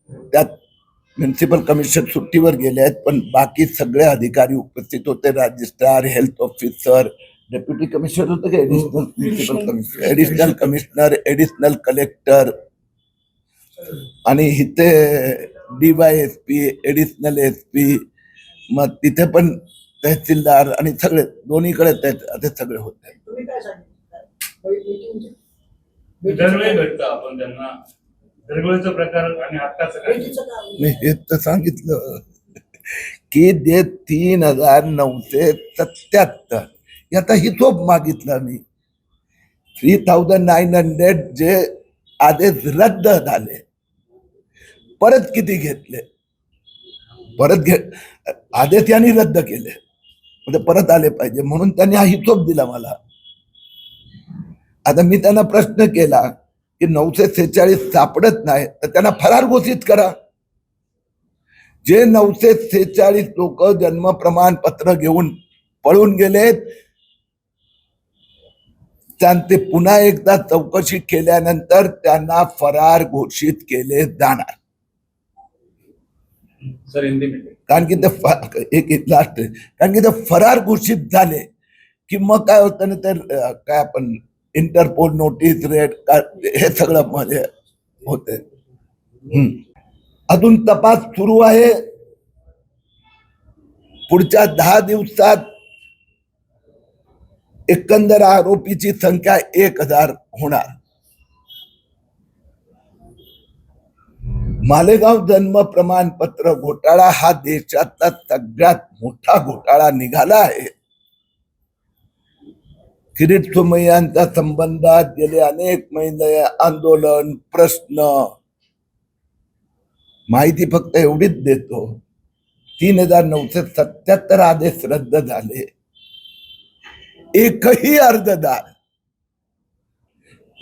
त्यात municipal commissioner सुट्टीवर गेले आहेत, पण बाकी सगळे अधिकारी उपस्थित होते. Registrar, health officer, deputy commissioner होते का, additional municipal commissioner, additional commissioner, additional collector, आणि इथे DYSP, ऍडिशनल SP, मग तिथे पण तहसीलदार आणि सगळे दोन्हीकडे ते सगळे होते. दरवेळी भेटतो आपण त्यांना, दरवेळीचा प्रकार आणि आत्ताचं काय? मी हेच तर सांगितलं की ते 3977 याचा हिशोब मागितला मी. 3900 जे आदेश रद्द झाले, परत किती घेतले, परत आदेश यांनी रद्द केले, म्हणजे परत आले पाहिजे म्हणून त्यांनी हा हिशोब दिला मला. आता मी त्यांना प्रश्न केला की 946 सापडत नाही तर त्यांना फरार घोषित करा. जे 946 लोक जन्म प्रमाणपत्र घेऊन पळून गेलेत त्यांचे पुन्हा एकदा चौकशी केल्यानंतर त्यांना फरार घोषित केले जाणार. सर हिंदी में कारण की ते एक लास्ट, कारण की ते फरार घोषित झाले की मग काय होतं ना, तर काय आपण इंटरपोल नोटीस, रेड हे सगळं मध्ये होते. अजून तपास सुरू आहे. पुढच्या 10 दिवसात एकंदर आरोपीची संख्या 1000 होणार. मालेगाव जन्म प्रमाणपत्र घोटाळा हा देशातला सगळ्यात मोठा घोटाळा निघाला आहे. किरीट सोमय्यांच्या संबंधात गेले अनेक महिने आंदोलन, प्रश्न, माहिती फक्त एवढीच देतो. 3977 आदेश रद्द झाले. एकही अर्जदार,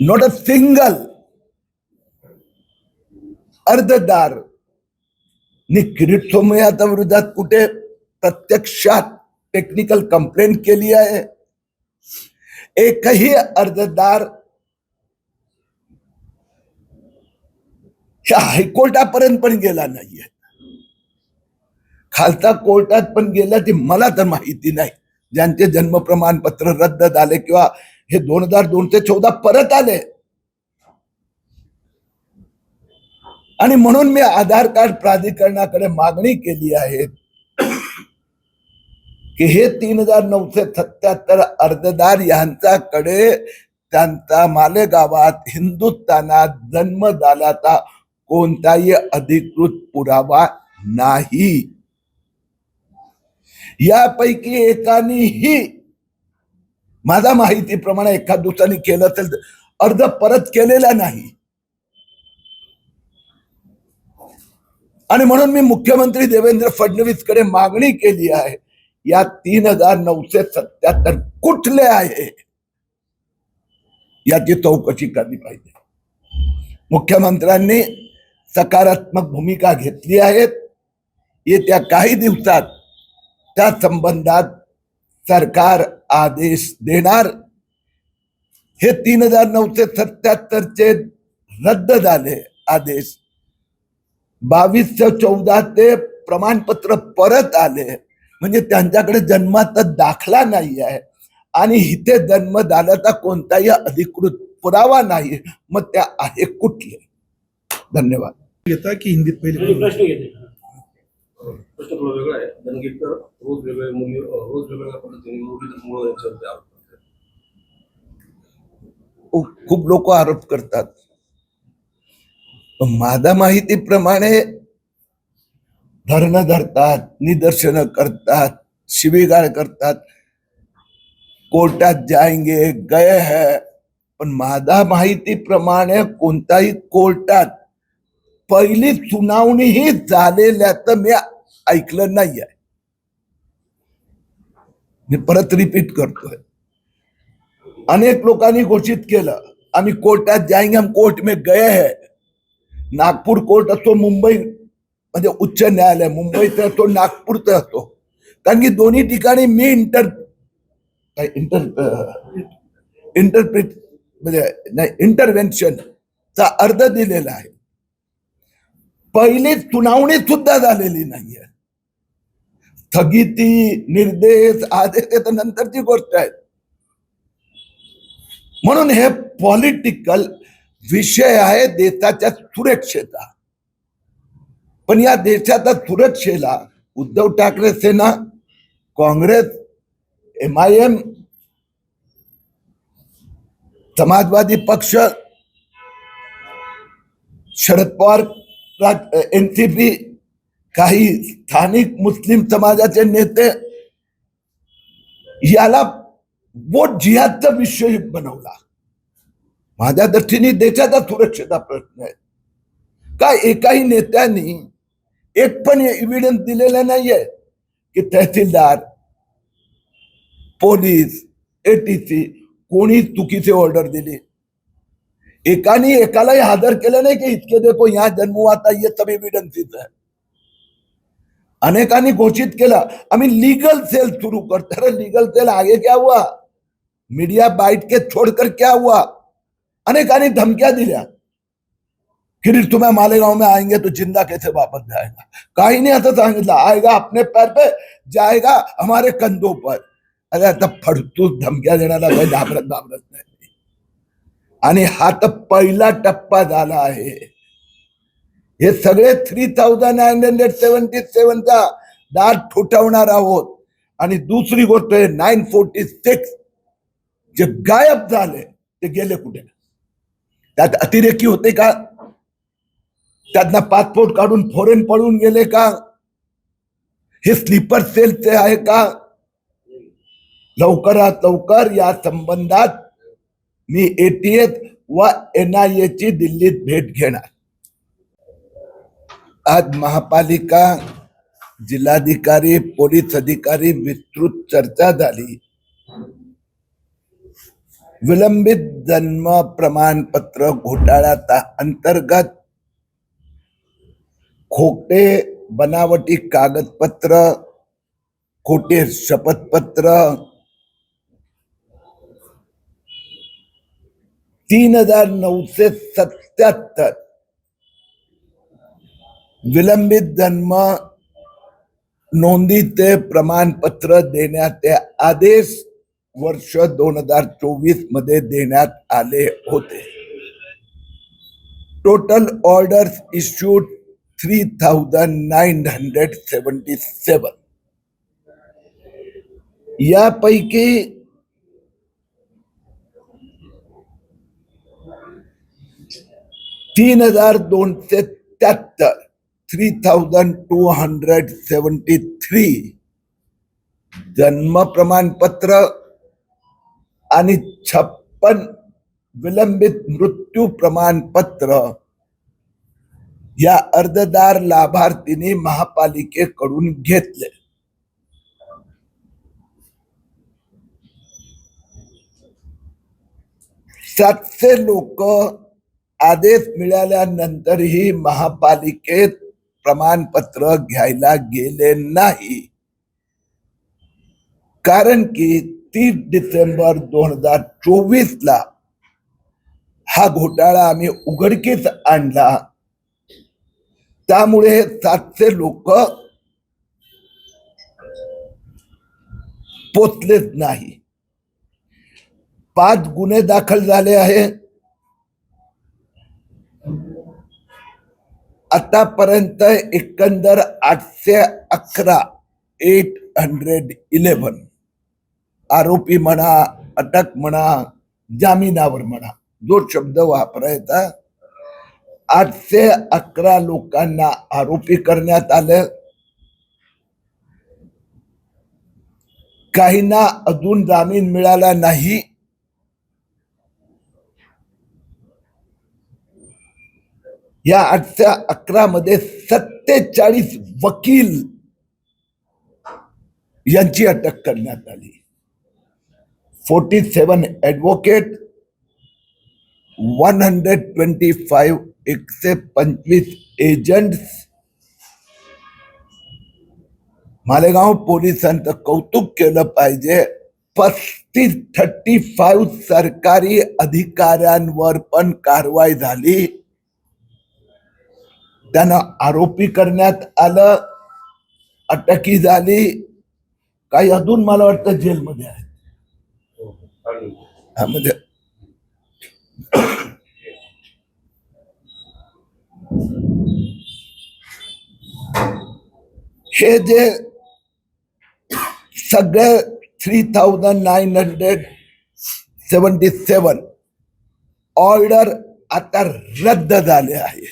नॉट अ सिंगल अर्जदार नि किरीट सोमय्याच्या विरोधात कुठे प्रत्यक्षात टेक्निकल कंप्लेंट केली आहे. एकही अर्जदार हायकोर्टापर्यंत पण गेला नाहीये. खालचा कोर्टात पण गेला ती मला तर माहिती नाही. ज्यांचे जन्म प्रमाणपत्र रद्द झाले किंवा हे 2002-14 परत आले. आणि म्हणून मी आधार कार्ड प्राधिकरणाकडे मागणी केली आहे की हे 3977 अर्जदार यांच्याकडे त्यांचा मालेगावात हिंदुस्थानात जन्म झाल्याचा कोणताही अधिकृत पुरावा नाही. यापैकी एकानेही माझ्या माहितीप्रमाणे एका दिवसाने केलं असेल अर्ज परत केलेला नाही. आणि म्हणून मी मुख्यमंत्री देवेंद्र फडणवीस कडे मागणी केली आहे, या 3977 कुठले आहे याची चौकशी करली पाहिजे. मुख्यमंत्र्यांनी सकारात्मक भूमिका घेतली आहे. येत्या काही दिवसात त्या संबंधात सरकार आदेश देणार. हे 3977 चे रद्द झाले आदेश 2214 ते प्रमाणपत्र परत आले, म्हणजे त्यांच्याकडे जन्माचा दाखला नाही आहे आणि इथे जन्म झाल्याचा कोणताही अधिकृत पुरावा नाही. मग त्या आहे कुठले? धन्यवाद. घेता की हिंदीत पहिले प्रश्न घेते. प्रश्न थोडा वेगळा आहे. दंगेकर रोज वेगवेगळ्या पद्धतीने मुलं यांच्यावरती आरोप करतात. खूप लोक आरोप करतात. माझ्या माहितीप्रमाणे धरणं धरतात, निदर्शनं करतात, शिवीगाळ करतात, कोर्टात जाएंगे गए है. पण माझ्या माहितीप्रमाणे कोणताही कोर्टात पहिली सुनावणीही झालेल्याचं मी ऐकलं नाही आहे. मी परत रिपीट करतोय. अनेक लोकांनी घोषित केलं आम्ही कोर्टात जाएंगे, हम कोर्ट में गए हैं. नागपूर कोर्ट असतो, मुंबई म्हणजे उच्च न्यायालय मुंबईचा असतो, नागपूरचा असतो. कारण की दोन्ही ठिकाणी मी इंटरव्हेन्शनचा अर्ज दिलेला आहे. पहिली सुनावणी सुद्धा झालेली नाहीये. स्थगिती, निर्देश, आदेश हे तर नंतरची गोष्ट आहे. म्हणून हे पॉलिटिकल विषय आहे देशाच्या सुरक्षेचा. पण या देशाच्या सुरक्षेला उद्धव ठाकरे सेना, काँग्रेस, MIM, समाजवादी पक्ष, शरद पवार, NCP, काही स्थानिक मुस्लिम समाजाचे नेते याला वोट जिहादचा विषय बनवला. माझ्या दृष्टीने देशाचा सुरक्षेचा प्रश्न आहे. का एकाही नेत्यांनी एक पण एव्हिडन्स दिलेला नाहीये की तहसीलदार, पोलीस, ATC कोणी चुकीची ऑर्डर दिली. एकाने एकालाही हजर केलं नाही की इसके देखो यहाँ जन्म हुआ था, ये सब एव्हिडन्सेस है. अनेकांनी घोषित केलं आम्ही लीगल सेल शुरू करते. अरे लीगल सेल आगे क्या हुआ? मीडिया बाइट के छोड़कर क्या हुआ? अनेकांनी धमकिया दिल्या फिर तुम्हें मालेगांव में आएंगे तो जिंदा कैसे वापस जाएगा. काही नाही असं सांगितलं. आएगा अपने पैर पे, जाएगा हमारे कंधों पर. अरे आता फडतूस धमक्या देण्याला काही घाबरत नाही. आणि हा तर पहिला टप्पा झाला आहे. हे सगळे 3977 चा दार ठोठावणार आहोत. आणि दुसरी गोष्ट आहे 946 जे गायब झाले ते गेले कुठे? त्यात अतिरेकी होते का? त्यांना पासपोर्ट काढून फॉरेन पळून गेले का? हे स्लीपर सेलचे आहे का? लवकरात लवकर या संबंधात मी ATS व NIA ची दिल्लीत भेट घेणार. आज महापालिका, जिल्हाधिकारी, पोलीस अधिकारी विस्तृत चर्चा झाली. विलंबित जन्म प्रमाणपत्र घोटाळा अंतर्गत खोटे बनावटी कागदपत्र, खोटे शपथपत्र, 3977 विलंबित जन्म नोंदीचे प्रमाणपत्र देण्याचे आदेश वर्ष 2024 मध्ये देण्यात आले होते. Total orders issued 3977. यापैकी 3273 जन्म प्रमाणपत्र आणि 56 विलंबित मृत्यू प्रमाणपत्र या अर्जदार लाभार्थींनी महापालिकेकडून घेतले. सातशे लोक आदेश मिळाल्यानंतरही महापालिकेत प्रमाणपत्र घ्यायला गेले नाही. कारण की 30 डिसेंबर 2024 ला हा घोटाळा आम्ही उघडकीस आणला. त्यामुळे 700 लोक पोचलेच नाही. 5 गुन्हे दाखल झाले आहे. आतापर्यंत एकंदर 811 आरोपी म्हणा, अटक म्हणा, जामिनावर म्हणा, जो शब्द वापरायचा, 811 लोकांना आरोपी करण्यात आलं. काहींना अजून जामीन मिळाला नाही. या 811 मध्ये 47 वकील यांची अटक करण्यात आली. 47 ॲडव्होकेट, 125 एजंट्स. मालेगाव पोलिसांचं कौतुक केलं पाहिजे. 35 सरकारी अधिकाऱ्यांवर पण कारवाई झाली. त्यांना आरोपी करण्यात आलं, अटकी झाली, काही अजून मला वाटतं जेलमध्ये आहे. हा, म्हणजे हे जे सगळे 3977 ऑर्डर आता रद्द झाले आहे.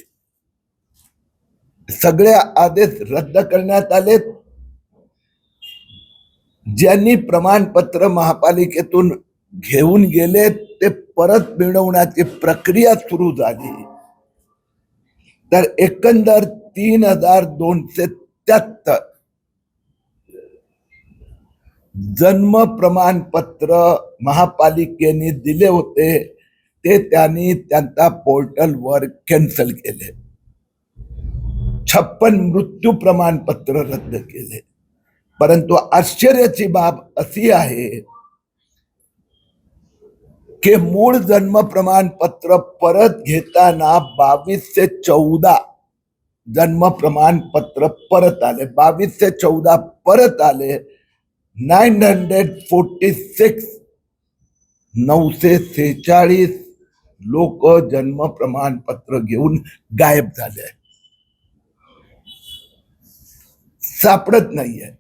सगळे आदेश रद्द करण्यात आले. ज्यांनी प्रमाणपत्र महापालिकेतून घेऊन गेले ते परत मिळवण्याची प्रक्रिया सुरू झाली. तर एकंदर 3273 जन्म प्रमाणपत्र महापालिकेने दिले होते ते त्यांनी त्यांच्या पोर्टलवर कॅन्सल केले. 56 मृत्यू प्रमाणपत्र रद्द केले. परंतु आश्चर्याची बाब अशी आहे की मूळ जन्म प्रमाणपत्र परत घेताना 2214 जन्म प्रमाणपत्र परत आले. 2214 परत आले. 946 लोक जन्म प्रमाणपत्र घेऊन गायब झाले, सापडत नाहीये.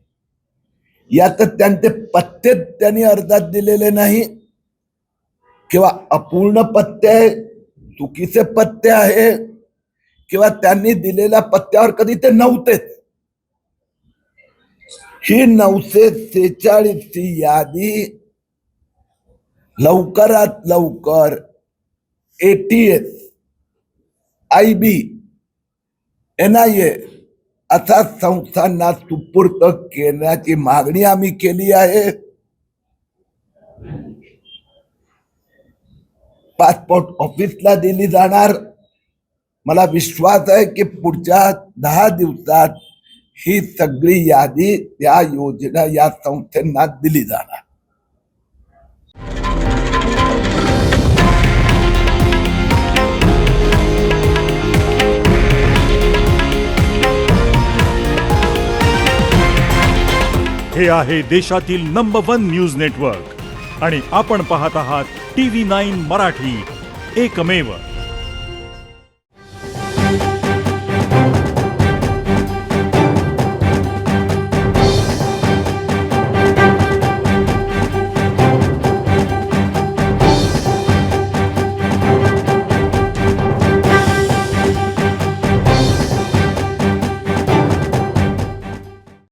यात त्यांचे पत्ते त्यांनी अर्जात दिलेले नाही किंवा अपूर्ण पत्ते आहे, चुकीचे पत्ते आहे, किंवा त्यांनी दिलेल्या पत्त्यावर कधी ते नव्हतेच. ही 946 ची यादी लवकरात लवकर ATS, IB, NIA अशा संस्थांना सुपूर्द करण्याची मागणी आम्ही केली आहे. पासपोर्ट ऑफिसला दिली जाणार. मला विश्वास आहे की पुढच्या 10 दिवसात ही सगळी यादी त्या योजना या संस्थांना दिली जाणार. हे आहे देशातील नंबर 1 न्यूज नेटवर्क आणि आपण पाहत आहात TV9 मराठी, एकमेव.